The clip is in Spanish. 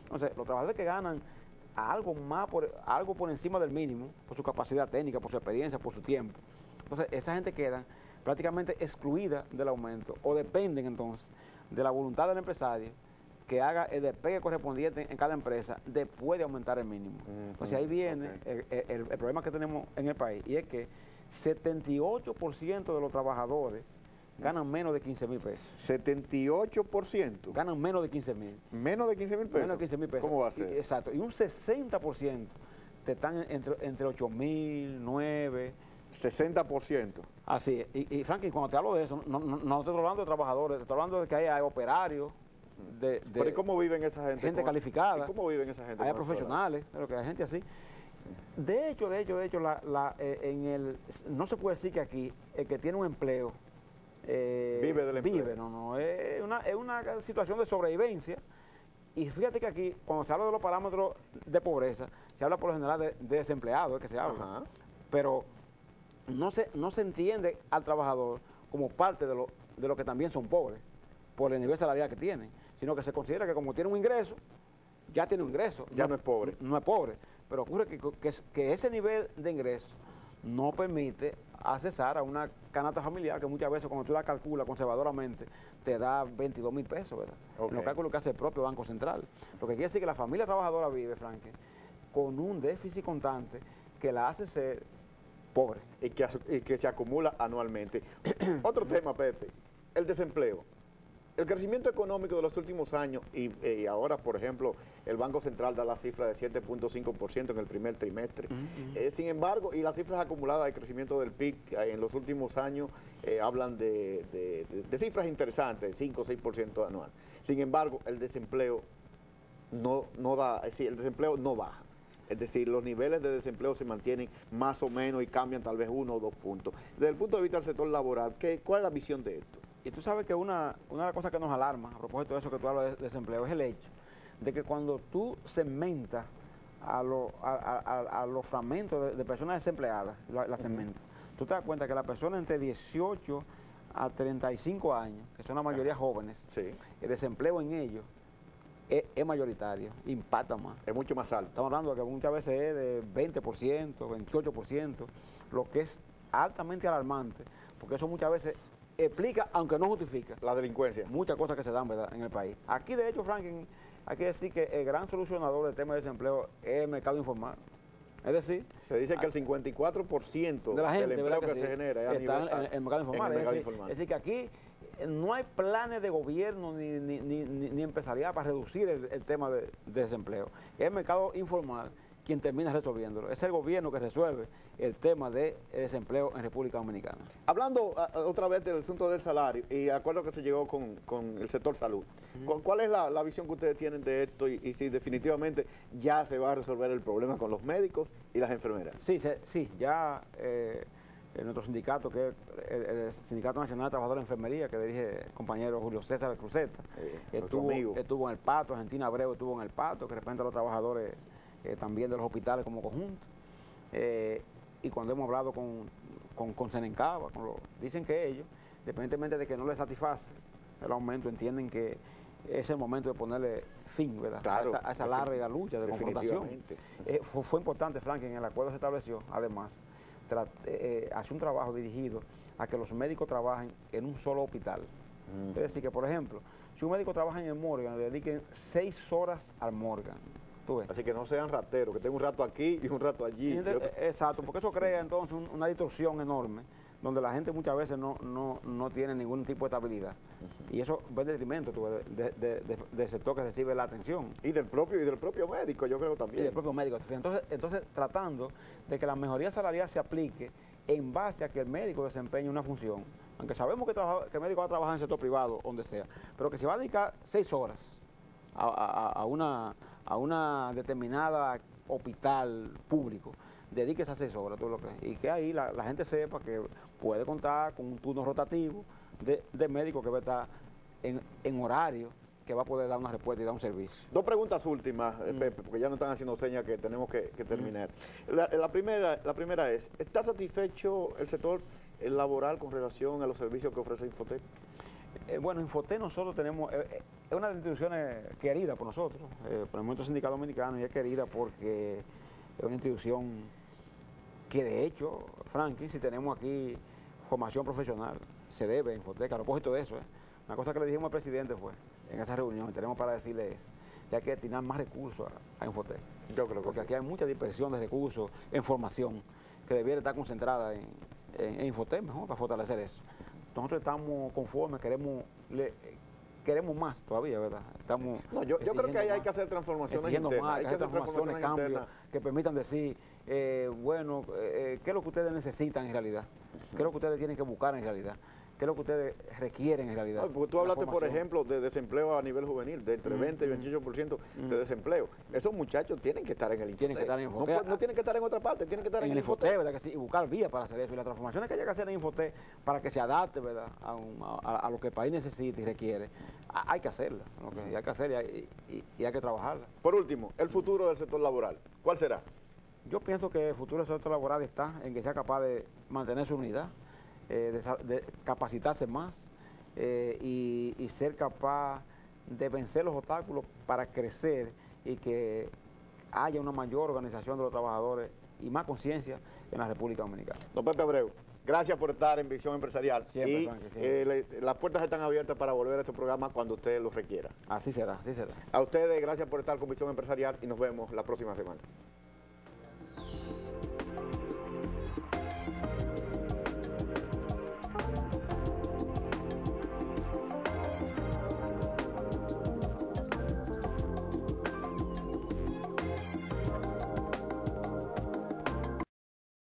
Entonces, los trabajadores que ganan algo por encima del mínimo, por su capacidad técnica, por su experiencia, por su tiempo, entonces esa gente queda prácticamente excluida del aumento o dependen entonces de la voluntad del empresario que haga el despegue correspondiente en cada empresa después de aumentar el mínimo. Entonces ahí viene el problema que tenemos en el país, y es que 78% de los trabajadores ganan menos de 15,000 pesos. 78%. Ganan menos de 15,000. ¿Menos de 15,000 pesos? Menos de 15,000 pesos. ¿Cómo va a ser? Exacto. Y un 60% te están entre 8,000, 9. 60%. Así es. Y Franklin, cuando te hablo de eso, no estoy hablando de trabajadores, estoy hablando de que hay operarios, ¿Pero y cómo viven esa gente? Gente calificada. ¿Y cómo viven esa gente? Hay profesionales, pero que hay gente así. De hecho, no se puede decir que aquí el que tiene un empleo vive del empleo. No, es una situación de sobrevivencia. Y fíjate que aquí, cuando se habla de los parámetros de pobreza, se habla por lo general de desempleados, es que se habla. Ajá. Pero no se entiende al trabajador como parte de lo que también son pobres, por el nivel salarial que tienen, sino que se considera que como tiene un ingreso, ya tiene un ingreso. Ya no es pobre. No es pobre, pero ocurre que ese nivel de ingreso no permite accesar a una canasta familiar que muchas veces cuando tú la calculas conservadoramente te da 22,000 pesos, ¿verdad? Okay. En los cálculos que hace el propio Banco Central. Lo que quiere decir que la familia trabajadora vive, Franklin, con un déficit constante que la hace ser pobre. Y que se acumula anualmente. Otro tema, Pepe, el desempleo. El crecimiento económico de los últimos años, y ahora, por ejemplo, el Banco Central da la cifra de 7.5% en el primer trimestre. Sin embargo, y las cifras acumuladas de crecimiento del PIB en los últimos años hablan de cifras interesantes, 5 o 6% anual. Sin embargo, el desempleo el desempleo no baja. Es decir, los niveles de desempleo se mantienen más o menos y cambian tal vez 1 o 2 puntos. Desde el punto de vista del sector laboral, ¿cuál es la visión de esto? Y tú sabes que una de las cosas que nos alarma, a propósito de eso que tú hablas de desempleo, es el hecho de que cuando tú segmentas a los fragmentos de personas desempleadas, las segmentas, tú te das cuenta que las personas entre 18 a 35 años, que son la mayoría jóvenes, Sí. el desempleo en ellos es mayoritario, impacta más. Es mucho más alto. Estamos hablando de que muchas veces es de 20%, 28%, lo que es altamente alarmante, porque eso muchas veces explica, aunque no justifica, La delincuencia. muchas cosas que se dan, ¿verdad?, en el país. Aquí, de hecho, Franklin, hay que decir que el gran solucionador del tema de desempleo es el mercado informal. Es decir, Se dice que el 54% de la gente, del empleo ¿verdad?, que sí, se genera está en el mercado informal. informal. Es decir, que aquí no hay planes de gobierno ni empresarial para reducir el tema de desempleo. Es el mercado informal quien termina resolviéndolo. Es el gobierno que resuelve el tema de desempleo en República Dominicana. Hablando otra vez del asunto del salario, y acuerdo que se llegó con el sector salud, ¿cuál es la visión que ustedes tienen de esto y si definitivamente ya se va a resolver el problema con los médicos y las enfermeras? Sí, ya nuestro sindicato, que es el Sindicato Nacional de Trabajadores de Enfermería, que dirige el compañero Julio César Cruzeta, estuvo en el Pato, Argentina Abreu estuvo en el Pato, que representa a los trabajadores también de los hospitales como conjunto. Y cuando hemos hablado con Senencaba, dicen que ellos, independientemente de que no les satisface el aumento, entienden que es el momento de ponerle fin, ¿verdad?, claro, a esa larga lucha de confrontación. Fue importante, Frank, que en el acuerdo se estableció, además, hace un trabajo dirigido a que los médicos trabajen en un solo hospital. Es decir, que por ejemplo, si un médico trabaja en el Morgan, le dediquen 6 horas al Morgan. Así que no sean rateros, que tengan un rato aquí y un rato allí. Exacto, porque eso crea entonces una distorsión enorme, donde la gente muchas veces no tiene ningún tipo de estabilidad. Y eso va en detrimento del sector que recibe la atención. Y del propio médico, yo creo también. Y del propio médico. Entonces tratando de que la mejoría salarial se aplique en base a que el médico desempeñe una función, aunque sabemos que el médico va a trabajar en el sector privado, donde sea, pero que se va a dedicar 6 horas a una determinada hospital público, dedíquese a 6 horas, y que ahí la gente sepa que puede contar con un turno rotativo de médico que va a estar en horario, que va a poder dar una respuesta y dar un servicio. 2 preguntas últimas, Pepe, porque ya nos están haciendo señas que tenemos que terminar. La primera es, ¿está satisfecho el sector laboral con relación a los servicios que ofrece Infotec? Bueno, Infotec nosotros tenemos, es una de las instituciones querida por nosotros, por el Movimiento Sindical Dominicano, y es querida porque es una institución que de hecho, Franklin, si tenemos aquí formación profesional, se debe a Infotec. A propósito de eso, una cosa que le dijimos al presidente fue, en esa reunión, y tenemos para decirle es que hay que destinar más recursos a Infotec. Yo creo que porque sí. aquí hay mucha dispersión de recursos en formación que debiera estar concentrada en Infotec, mejor, para fortalecer eso. Nosotros estamos conformes, queremos más todavía, ¿verdad? Estamos No, yo creo que ahí hay que hacer transformaciones exigiendo internas. más, Hay que que hacer hacer transformaciones, transformaciones cambios internas. que permitan decir, ¿qué es lo que ustedes necesitan en realidad? ¿Qué es lo que ustedes tienen que buscar en realidad? ¿Qué es lo que ustedes requieren en realidad? No, porque tú La hablaste, por formación. ejemplo, de desempleo a nivel juvenil, de entre 20 y 28% de desempleo. Esos muchachos tienen que estar en el Infotec. Tienen que estar en No, Infotec. no tienen que estar en otra parte, tienen que estar en el Infotec, Infotec. ¿verdad? Que sí, y buscar vías para hacer eso. Y las transformaciones que hay que hacer en Infotec para que se adapte, ¿verdad? A lo que el país necesita y requiere, hay que hacerla. ¿No? Hay que hacerla y hay que trabajarla. Por último, el futuro del sector laboral, ¿cuál será? Yo pienso que el futuro del sector laboral está en que sea capaz de mantener su unidad, de capacitarse más y ser capaz de vencer los obstáculos para crecer y que haya una mayor organización de los trabajadores y más conciencia en la República Dominicana. Don Pepe Abreu, gracias por estar en Visión Empresarial. Siempre, y Frankie, siempre. las puertas están abiertas para volver a este programa cuando usted lo requiera. Así será, así será. A ustedes, gracias por estar con Visión Empresarial y nos vemos la próxima semana.